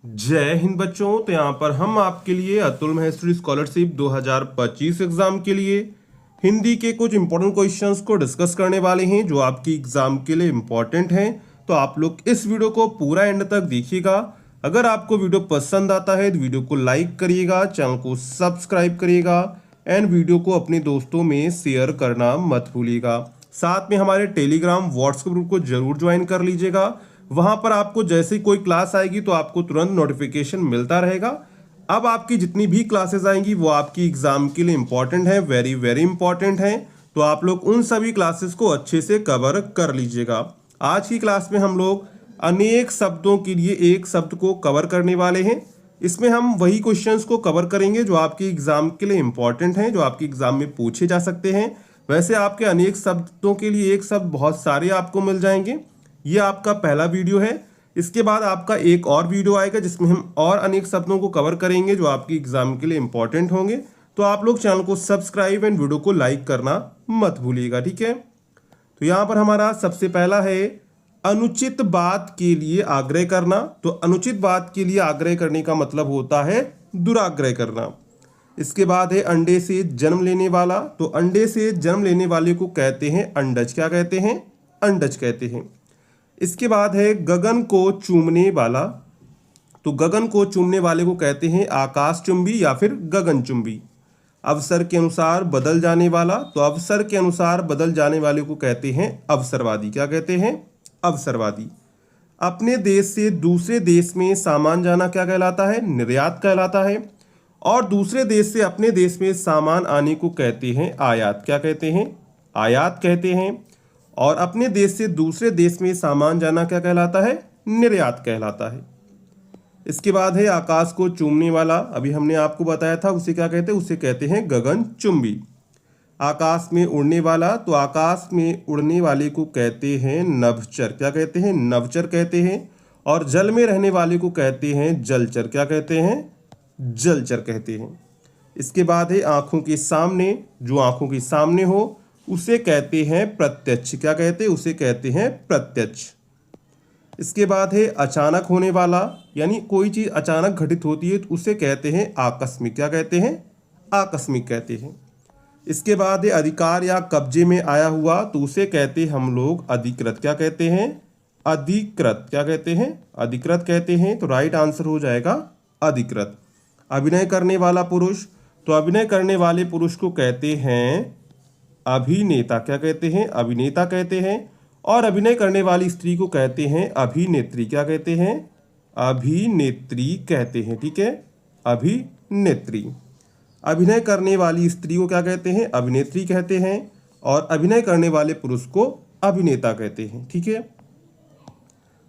जय हिंद बच्चों। तो यहाँ पर हम आपके लिए अतुल महेश्वरी स्कॉलरशिप 2025 एग्जाम के लिए हिंदी के कुछ इंपॉर्टेंट क्वेश्चंस को डिस्कस करने वाले हैं जो आपकी एग्जाम के लिए इंपॉर्टेंट हैं। तो आप लोग इस वीडियो को पूरा एंड तक देखिएगा। अगर आपको वीडियो पसंद आता है तो वीडियो को लाइक करिएगा, चैनल को सब्सक्राइब करिएगा एंड वीडियो को अपने दोस्तों में शेयर करना मत भूलिएगा। साथ में हमारे टेलीग्राम व्हाट्सएप ग्रुप को जरूर ज्वाइन कर लीजिएगा। वहां पर आपको जैसे ही कोई क्लास आएगी तो आपको तुरंत नोटिफिकेशन मिलता रहेगा। अब आपकी जितनी भी क्लासेस आएंगी वो आपकी एग्जाम के लिए इंपॉर्टेंट है, वेरी वेरी इंपॉर्टेंट है। तो आप लोग उन सभी क्लासेस को अच्छे से कवर कर लीजिएगा। आज की क्लास में हम लोग अनेक शब्दों के लिए एक शब्द को कवर करने वाले हैं। इसमें हम वही क्वेश्चंस को कवर करेंगे जो आपकी एग्जाम के लिए इंपॉर्टेंट हैं, जो आपकी एग्जाम में पूछे जा सकते हैं। वैसे आपके अनेक शब्दों के लिए एक शब्द बहुत सारे आपको मिल जाएंगे। ये आपका पहला वीडियो है। इसके बाद आपका एक और वीडियो आएगा जिसमें हम और अनेक शब्दों को कवर करेंगे जो आपकी एग्जाम के लिए इंपॉर्टेंट होंगे। तो आप लोग चैनल को सब्सक्राइब एंड वीडियो को लाइक करना मत भूलिएगा, ठीक है। तो यहाँ पर हमारा सबसे पहला है अनुचित बात के लिए आग्रह करना। तो अनुचित बात के लिए आग्रह करने का मतलब होता है दुराग्रह करना। इसके बाद है अंडे से जन्म लेने वाला। तो अंडे से जन्म लेने वाले को कहते हैं अंडज। क्या कहते हैं? अंडज कहते हैं। इसके बाद है गगन को चूमने वाला। तो गगन को चूमने वाले को कहते हैं आकाशचुंबी या फिर गगनचुंबी। अवसर के अनुसार बदल जाने वाला। तो अवसर के अनुसार बदल जाने वाले को कहते हैं अवसरवादी। क्या कहते हैं? अवसरवादी। अपने देश से दूसरे देश में सामान जाना क्या कहलाता है? निर्यात कहलाता है। और दूसरे देश से अपने देश में सामान आने को कहते हैं आयात। क्या कहते हैं? आयात कहते हैं। और अपने देश से दूसरे देश में सामान जाना क्या कहलाता है? निर्यात कहलाता है। इसके बाद है आकाश को चूमने वाला। अभी हमने आपको बताया था उसे क्या कहते हैं? उसे कहते हैं गगनचुंबी। आकाश में उड़ने वाला। तो आकाश में उड़ने वाले को कहते हैं नभचर। क्या कहते हैं? नभचर कहते हैं। और जल में रहने वाले को कहते हैं जलचर। क्या कहते हैं? जलचर कहते हैं। इसके बाद है आंखों के सामने। जो आंखों के सामने हो उसे कहते हैं प्रत्यक्ष। क्या कहते हैं? उसे कहते हैं प्रत्यक्ष। इसके बाद है अचानक होने वाला, यानी कोई चीज अचानक घटित होती है तो उसे कहते हैं आकस्मिक। क्या कहते हैं? आकस्मिक कहते हैं। इसके बाद है अधिकार या कब्जे में आया हुआ। तो उसे कहते हैं हम लोग अधिकृत। क्या कहते हैं? अधिकृत। क्या कहते हैं? अधिकृत कहते हैं। तो राइट आंसर हो जाएगा अधिकृत। अभिनय करने वाला पुरुष। तो अभिनय करने वाले पुरुष को कहते हैं अभिनेता। क्या कहते हैं? अभिनेता कहते हैं। और अभिनय करने वाली स्त्री को कहते हैं अभिनेत्री। क्या कहते हैं? अभिनेत्री कहते हैं, ठीक है। अभिनेत्री। अभिनय करने वाली स्त्री को क्या कहते हैं? अभिनेत्री कहते हैं। और अभिनय करने वाले पुरुष को अभिनेता कहते हैं, ठीक है।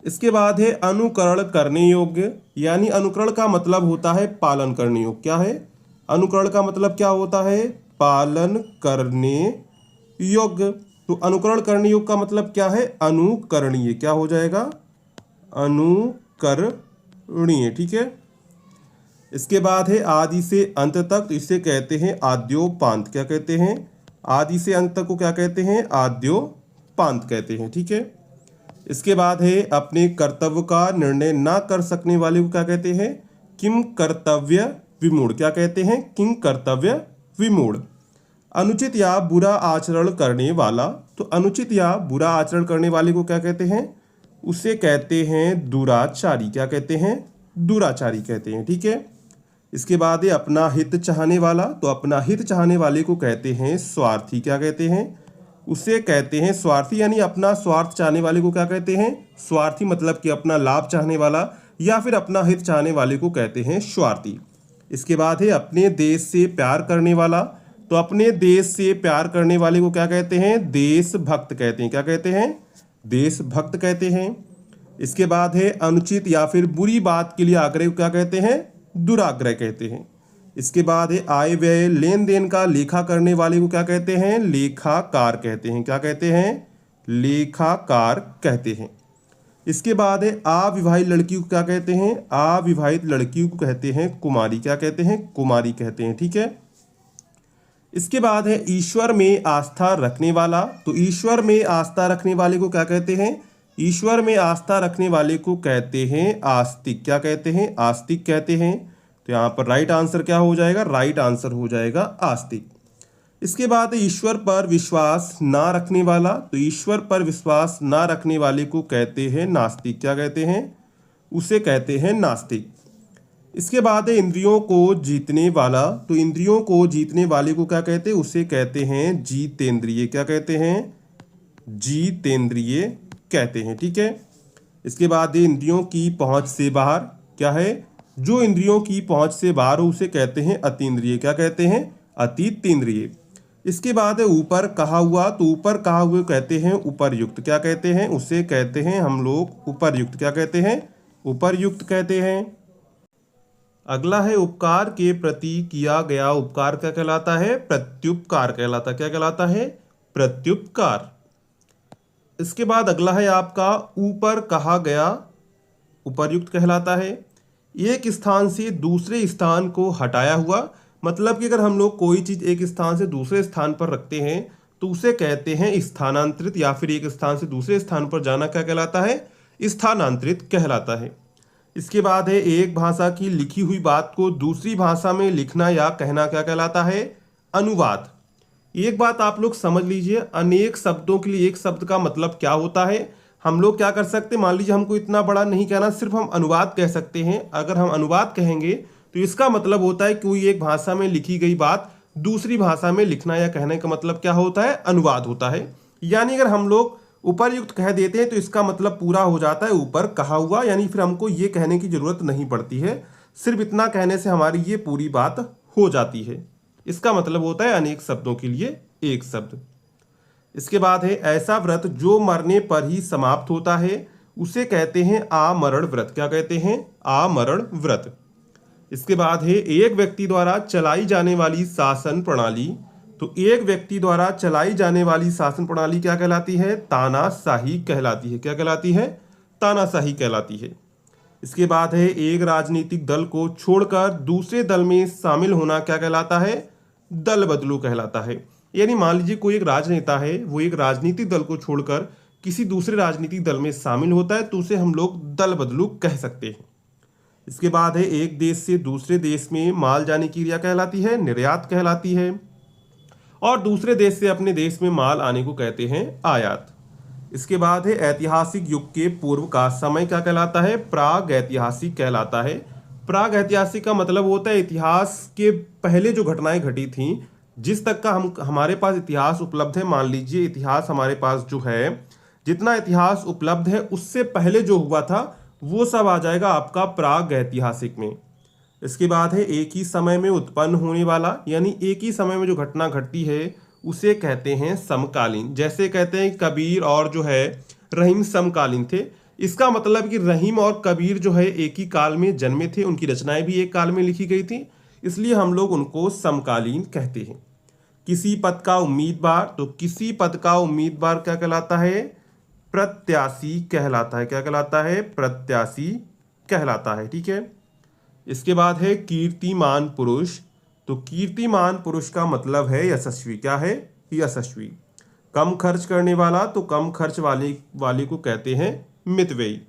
इसके बाद है अनुकरण करने योग्य, यानी अनुकरण का मतलब होता है पालन करने योग्य। क्या है? अनुकरण का मतलब क्या होता है? पालन करने योग्य। तो अनुकरण करने योग्य का मतलब क्या है? अनुकरणीय। क्या हो जाएगा? अनुकरणीय, ठीक है। इसके बाद है आदि से अंत तक। तो इसे कहते हैं आद्योपांत। क्या कहते हैं? आदि से अंत तक को क्या कहते हैं? आद्योपांत कहते हैं, ठीक है। इसके बाद है अपने कर्तव्य का निर्णय ना कर सकने वाले को क्या कहते हैं? किम कर्तव्य विमूढ़। क्या कहते हैं? किम कर्तव्य विमूढ़। अनुचित या बुरा आचरण करने वाला। तो अनुचित या बुरा आचरण करने वाले को क्या कहते हैं? उसे कहते हैं दुराचारी। क्या कहते हैं? दुराचारी कहते हैं, ठीक है। इसके बाद है अपना हित चाहने वाला। तो अपना हित चाहने वाले को कहते हैं स्वार्थी। क्या कहते हैं? उसे कहते हैं स्वार्थी, यानी अपना स्वार्थ चाहने वाले को क्या कहते हैं? स्वार्थी। मतलब कि अपना लाभ चाहने वाला या फिर अपना हित चाहने वाले को कहते हैं स्वार्थी। इसके बाद है अपने देश से प्यार करने वाला। तो अपने देश से प्यार करने वाले को क्या कहते हैं? देशभक्त कहते हैं। क्या कहते हैं? देशभक्त कहते हैं। इसके बाद है अनुचित या फिर बुरी बात के लिए आग्रह को क्या कहते हैं? दुराग्रह कहते हैं। इसके बाद है आय व्यय लेन देन का लेखा करने वाले को क्या कहते हैं? लेखाकार कहते हैं। क्या कहते हैं? लेखाकार कहते हैं। इसके बाद है अविवाहित लड़की को क्या कहते हैं? अविवाहित लड़की को कहते हैं कुमारी। क्या कहते हैं? कुमारी कहते हैं, ठीक है। इसके बाद है ईश्वर में आस्था रखने वाला। तो ईश्वर में आस्था रखने वाले को क्या कहते हैं? ईश्वर में आस्था रखने वाले को कहते हैं आस्तिक। क्या कहते हैं? आस्तिक कहते हैं। तो यहाँ पर राइट आंसर क्या हो जाएगा? राइट आंसर हो जाएगा आस्तिक। इसके बाद ईश्वर पर विश्वास ना रखने वाला, तो ईश्वर पर विश्वास ना रखने वाले को कहते हैं नास्तिक। क्या कहते हैं? उसे कहते हैं नास्तिक। इसके बाद है इंद्रियों को जीतने वाला, तो इंद्रियों को जीतने वाले को क्या कहते हैं? उसे कहते हैं जीतेंद्रिय। क्या कहते हैं? जीतेंद्रिय कहते हैं। ठीक है। इसके बाद है इंद्रियों की पहुंच से बाहर, क्या है? जो इंद्रियों की पहुंच से बाहर हो उसे कहते हैं अतीन्द्रिय। क्या कहते हैं? अतीतेंद्रिय। इसके बाद है ऊपर कहा हुआ, तो ऊपर कहा हुए कहते हैं उपर्युक्त। क्या कहते हैं? उसे कहते हैं हम लोग उपर्युक्त। क्या कहते हैं? उपर्युक्त कहते हैं। अगला है उपकार के प्रति किया गया उपकार क्या कहलाता है? प्रत्युपकार कहलाता। क्या कहलाता है? प्रत्युपकार। इसके बाद अगला है आपका ऊपर कहा गया उपर्युक्त कहलाता है। एक स्थान से दूसरे स्थान को हटाया हुआ, मतलब कि अगर हम लोग कोई चीज एक स्थान से दूसरे स्थान पर रखते हैं तो उसे कहते हैं स्थानांतरित, या फिर एक स्थान से दूसरे स्थान पर जाना क्या कहलाता है? स्थानांतरित कहलाता है। इसके बाद है एक भाषा की लिखी हुई बात को दूसरी भाषा में लिखना या कहना क्या कहलाता है? अनुवाद। एक बात आप लोग समझ लीजिए, अनेक शब्दों के लिए एक शब्द का मतलब क्या होता है? हम लोग क्या कर सकते हैं, मान लीजिए हमको इतना बड़ा नहीं कहना, सिर्फ हम अनुवाद कह सकते हैं। अगर हम अनुवाद कहेंगे तो इसका मतलब होता है कोई एक भाषा में लिखी गई बात दूसरी भाषा में लिखना या कहने का मतलब क्या होता है? अनुवाद होता है। यानी अगर हम लोग उपर्युक्त कह देते हैं तो इसका मतलब पूरा हो जाता है ऊपर कहा हुआ, यानी फिर हमको ये कहने की जरूरत नहीं पड़ती है। सिर्फ इतना कहने से हमारी ये पूरी बात हो जाती है। इसका मतलब होता है अनेक शब्दों के लिए एक शब्द। इसके बाद है ऐसा व्रत जो मरने पर ही समाप्त होता है उसे कहते हैं आमरण व्रत। क्या कहते हैं? आमरण व्रत। इसके बाद है एक व्यक्ति द्वारा चलाई जाने वाली शासन प्रणाली, तो एक व्यक्ति द्वारा चलाई जाने वाली शासन प्रणाली क्या कहलाती है? तानाशाही कहलाती है। क्या कहलाती है? तानाशाही कहलाती है। इसके बाद है एक राजनीतिक दल को छोड़कर दूसरे दल में शामिल होना क्या कहलाता है? दल बदलू कहलाता है। यानी मान लीजिए कोई एक राजनेता है, वो एक राजनीतिक दल को छोड़कर किसी दूसरे राजनीतिक दल में शामिल होता है तो उसे हम लोग दल बदलू कह सकते हैं। इसके बाद है एक देश से दूसरे देश में माल जाने की क्रिया कहलाती है निर्यात कहलाती है, और दूसरे देश से अपने देश में माल आने को कहते हैं आयात। इसके बाद है ऐतिहासिक युग के पूर्व का समय क्या कहलाता है? प्राग ऐतिहासिक कहलाता है। प्राग ऐतिहासिक का मतलब होता है इतिहास के पहले जो घटनाएं घटी थी, जिस तक का हमारे पास इतिहास उपलब्ध है। मान लीजिए इतिहास हमारे पास जो है, जितना इतिहास उपलब्ध है उससे पहले जो हुआ था वो सब आ जाएगा आपका प्राग ऐतिहासिक में। इसके बाद है एक ही समय में उत्पन्न होने वाला, यानी एक ही समय में जो घटना घटती है उसे कहते हैं समकालीन। जैसे कहते हैं कबीर और जो है रहीम समकालीन थे, इसका मतलब कि रहीम और कबीर जो है एक ही काल में जन्मे थे, उनकी रचनाएं भी एक काल में लिखी गई थी, इसलिए हम लोग उनको समकालीन कहते हैं। किसी पद का उम्मीदवार, तो किसी पद का उम्मीदवार क्या कहलाता है? प्रत्याशी कहलाता है। क्या कहलाता है? प्रत्याशी कहलाता है। ठीक है। इसके बाद है कीर्तिमान पुरुष, तो कीर्तिमान पुरुष का मतलब है यशस्वी। क्या है? यशस्वी। कम खर्च करने वाला, तो कम खर्च वाले को कहते हैं मितव्ययी।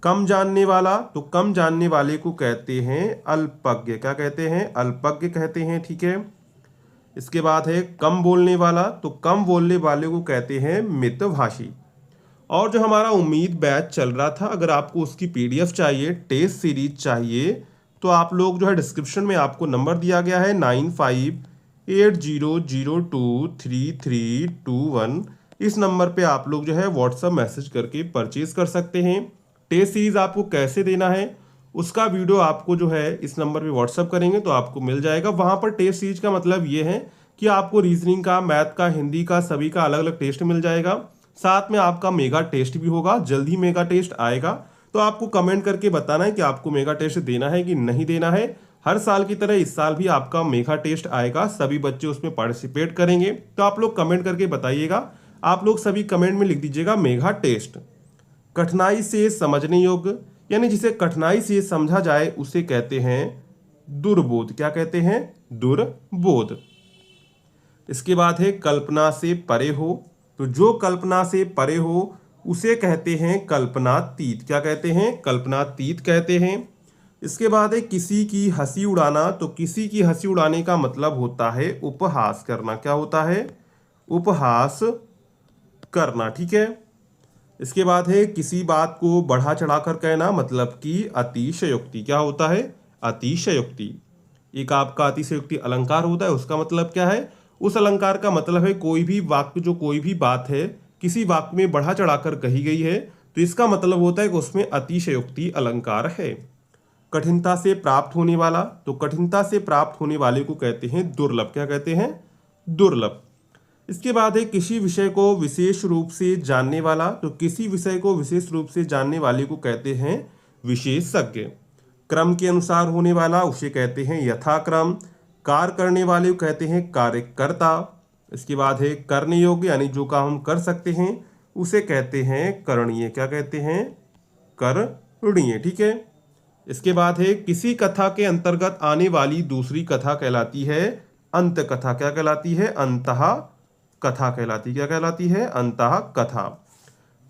कम जानने वाला, तो कम जानने वाले को कहते हैं अल्पज्ञ। क्या कहते हैं? अल्पज्ञ कहते हैं। ठीक है। इसके बाद है कम बोलने वाला, तो कम बोलने वाले को कहते हैं मितभाषी। और जो हमारा उम्मीद बैच चल रहा था, अगर आपको उसकी पीडीएफ चाहिए, टेस्ट सीरीज चाहिए, तो आप लोग जो है डिस्क्रिप्शन में आपको नंबर दिया गया है 9580023321, इस नंबर पे आप लोग जो है व्हाट्सएप मैसेज करके परचेज कर सकते हैं। टेस्ट सीरीज आपको कैसे देना है उसका वीडियो आपको जो है इस नंबर पे व्हाट्सएप करेंगे तो आपको मिल जाएगा। वहाँ पर टेस्ट सीरीज का मतलब ये है कि आपको रीजनिंग का, मैथ का, हिंदी का, सभी का अलग अलग टेस्ट मिल जाएगा। साथ में आपका मेगा टेस्ट भी होगा, जल्द ही मेगा टेस्ट आएगा। तो आपको कमेंट करके बताना है कि आपको मेगा टेस्ट देना है कि नहीं देना है। हर साल की तरह इस साल भी आपका मेगा टेस्ट आएगा, सभी बच्चे उसमें पार्टिसिपेट करेंगे। तो आप लोग कमेंट करके बताइएगा। आप लोग सभी कमेंट में लिख दीजिएगा मेगा टेस्ट। कठिनाई से समझने योग्य, यानी जिसे कठिनाई से समझा जाए उसे कहते हैं दुर्बोध। क्या कहते हैं? दुर्बोध। इसके बाद है कल्पना से परे हो, तो जो कल्पना से परे हो उसे कहते हैं कल्पनातीत। क्या कहते हैं? कल्पनातीत कहते हैं। इसके बाद है किसी की हंसी उड़ाना, तो किसी की हंसी उड़ाने का मतलब होता है उपहास करना। क्या होता है? उपहास करना। ठीक है। इसके बाद है किसी बात को बढ़ा चढ़ाकर कहना, मतलब कि अतिशयोक्ति। क्या होता है? अतिशयोक्ति। एक आपका अतिशयोक्ति अलंकार होता है, उसका मतलब क्या है? उस अलंकार का मतलब है कोई भी वाक्य, जो कोई भी बात है किसी वाक्य में बढ़ा चढ़ाकर कही गई है, तो इसका मतलब होता है कि उसमें अतिशयोक्ति अलंकार है। कठिनता से प्राप्त होने वाला, तो कठिनता से प्राप्त होने वाले को कहते हैं दुर्लभ। क्या कहते हैं? दुर्लभ। इसके बाद है किसी विषय को विशेष रूप से जानने वाला, तो किसी विषय को विशेष रूप से जानने वाले को कहते हैं विशेषज्ञ। क्रम के अनुसार होने वाला, उसे कहते हैं यथाक्रम। कार्य करने वाले को कहते हैं कार्यकर्ता। इसके बाद है करने योग्य, यानी जो काम हम कर सकते हैं उसे कहते हैं करणीय। क्या कहते हैं? करणीय। ठीक है। इसके बाद है किसी कथा के अंतर्गत आने वाली दूसरी कथा कहलाती है अंत कथा। क्या कहलाती है? अंतः कथा कहलाती। क्या कहलाती है? अंतः कथा।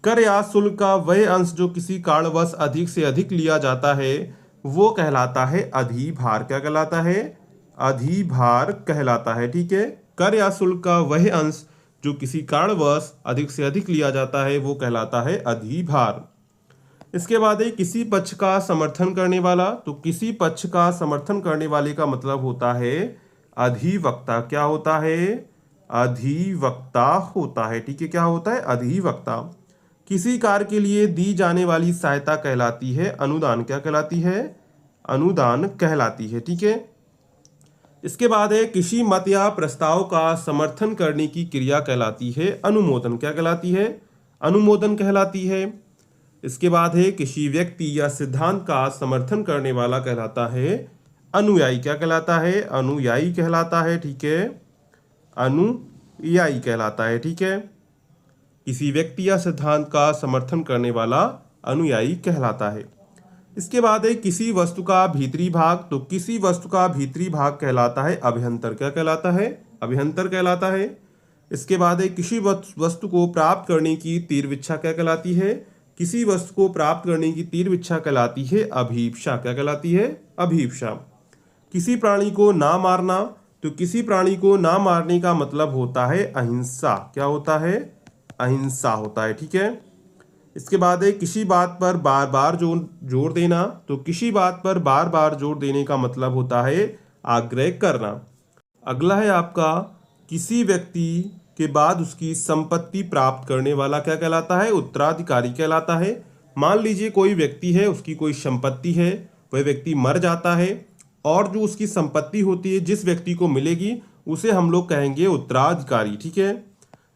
कर या शुल्क का वह अंश जो किसी कारणवश अधिक से अधिक लिया जाता है वो कहलाता है अधिभार। क्या कहलाता है? अधिभार कहलाता है। ठीक है। कर या शुल्क का वह अंश जो किसी कारणवश अधिक से अधिक लिया जाता है वो कहलाता है अधिभार। इसके बाद है किसी पक्ष का समर्थन करने वाला, तो किसी पक्ष का समर्थन करने वाले का मतलब होता है अधिवक्ता। क्या होता है? अधिवक्ता होता है। ठीक है। क्या होता है? अधिवक्ता। किसी कार्य के लिए दी जाने वाली सहायता कहलाती है अनुदान। क्या कहलाती है? अनुदान कहलाती है। ठीक है। इसके बाद है किसी मत या प्रस्ताव का समर्थन करने की क्रिया कहलाती है अनुमोदन। क्या कहलाती है? अनुमोदन कहलाती है। इसके बाद है किसी व्यक्ति या सिद्धांत का समर्थन करने वाला कहलाता है अनुयायी। क्या कहलाता है? अनुयायी कहलाता है। ठीक है। अनुयायी कहलाता है। ठीक है। किसी व्यक्ति या सिद्धांत का समर्थन करने वाला अनुयायी कहलाता है। इसके बाद है किसी वस्तु का भीतरी भाग, तो किसी वस्तु का भीतरी भाग कहलाता है अभ्यंतर। क्या कहलाता है? अभ्यंतर कहलाता है। इसके बाद है किसी वस्तु को प्राप्त करने की तीव्र इच्छा क्या कहलाती है? किसी वस्तु को प्राप्त करने की तीव्र इच्छा कहलाती है अभीप्सा। क्या कहलाती है? अभीप्सा। किसी प्राणी को ना मारना, तो किसी प्राणी को ना मारने का मतलब होता है अहिंसा। क्या होता है? अहिंसा होता है। ठीक है। इसके बाद है किसी बात पर बार बार जोर देना, तो किसी बात पर बार बार जोर देने का मतलब होता है आग्रह करना। अगला है आपका किसी व्यक्ति के बाद उसकी संपत्ति प्राप्त करने वाला क्या कहलाता है? उत्तराधिकारी कहलाता है। मान लीजिए कोई व्यक्ति है, उसकी कोई संपत्ति है, वह व्यक्ति मर जाता है और जो उसकी संपत्ति होती है जिस व्यक्ति को मिलेगी उसे हम लोग कहेंगे उत्तराधिकारी। ठीक है।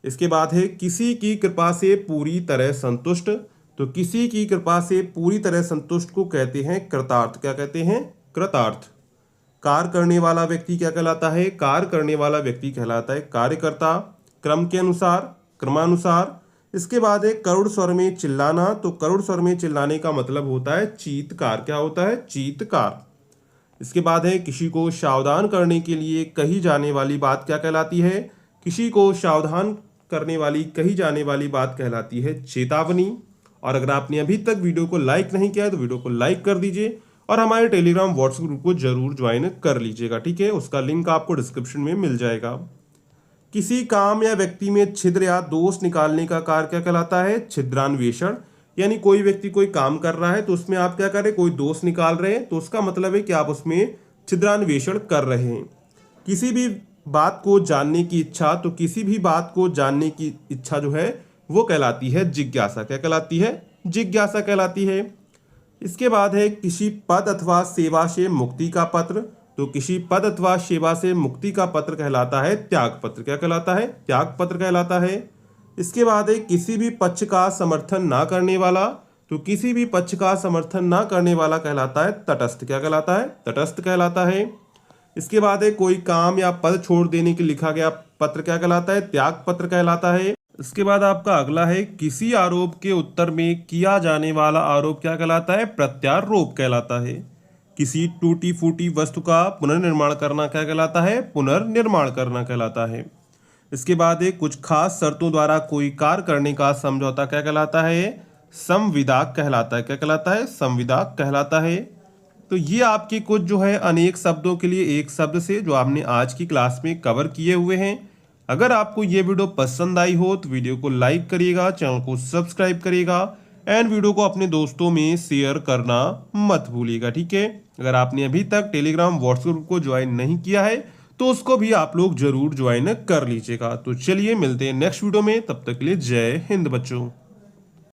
इसके बाद है किसी की कृपा से पूरी तरह संतुष्ट, तो किसी की कृपा से पूरी तरह संतुष्ट को कहते हैं कृतार्थ। क्या कहते हैं? कृतार्थ। कार्य करने वाला व्यक्ति क्या कहलाता है? कार्य करने वाला व्यक्ति कहलाता है कार्यकर्ता। क्रम के अनुसार, क्रमानुसार। इसके बाद है करुण स्वर में चिल्लाना, तो करुण स्वर में चिल्लाने का मतलब होता है चीत्कार। क्या होता है? चीत्कार। इसके बाद है किसी को सावधान करने के लिए कही जाने वाली बात क्या कहलाती है? किसी को सावधान करने वाली कही जाने वाली बात कहलाती है चेतावनी। और अगर आपने अभी तक वीडियो को लाइक नहीं किया है तो वीडियो को लाइक कर दीजिए और हमारे टेलीग्राम व्हाट्सएप ग्रुप को जरूर ज्वाइन कर लीजिएगा। ठीक है। उसका लिंक आपको डिस्क्रिप्शन में मिल जाएगा। किसी काम या व्यक्ति में छिद्र या दोष निकालने का कार्य क्या कहलाता है? छिद्रान्वेषण। यानी कोई व्यक्ति कोई काम कर रहा है तो उसमें आप क्या कर रहे हैं? कोई दोष निकाल रहे हैं, तो उसका मतलब है कि आप उसमें छिद्रान्वेषण कर रहे हैं। किसी भी बात को जानने की इच्छा, तो किसी भी बात को जानने की इच्छा जो है वो कहलाती है जिज्ञासा। क्या कहलाती है? जिज्ञासा कहलाती है। इसके बाद है किसी पद अथवा सेवा से मुक्ति का पत्र, तो किसी पद अथवा सेवा से मुक्ति का पत्र कहलाता है त्याग पत्र। क्या कहलाता है? त्याग पत्र कहलाता है। इसके बाद है किसी भी पक्ष का समर्थन ना करने वाला, तो किसी भी पक्ष का समर्थन ना करने वाला कहलाता है तटस्थ। क्या कहलाता है? तटस्थ कहलाता है। इसके बाद है कोई काम या पद छोड़ देने के लिखा गया पत्र क्या कहलाता है? त्याग पत्र कहलाता है। इसके बाद आपका अगला है किसी आरोप के उत्तर में किया जाने वाला आरोप क्या कहलाता है? प्रत्यारोप कहलाता है। किसी टूटी फूटी वस्तु का पुनर्निर्माण करना क्या कहलाता है? पुनर्निर्माण करना कहलाता है। इसके बाद है कुछ खास शर्तों द्वारा कोई कार्य करने का समझौता क्या कहलाता है? संविदा कहलाता है। क्या कहलाता है? संविदा कहलाता है। तो ये आपके कुछ जो है अनेक शब्दों के लिए एक शब्द से जो आपने आज की क्लास में कवर किए हुए हैं। अगर आपको ये वीडियो पसंद आई हो तो वीडियो को लाइक करिएगा, चैनल को सब्सक्राइब करिएगा एंड वीडियो को अपने दोस्तों में शेयर करना मत भूलिएगा। ठीक है, अगर आपने अभी तक टेलीग्राम व्हाट्सएप ग्रुप को ज्वाइन नहीं किया है तो उसको भी आप लोग जरूर ज्वाइन कर लीजिएगा। तो चलिए मिलते हैं नेक्स्ट वीडियो में, तब तक के लिए जय हिंद बच्चों।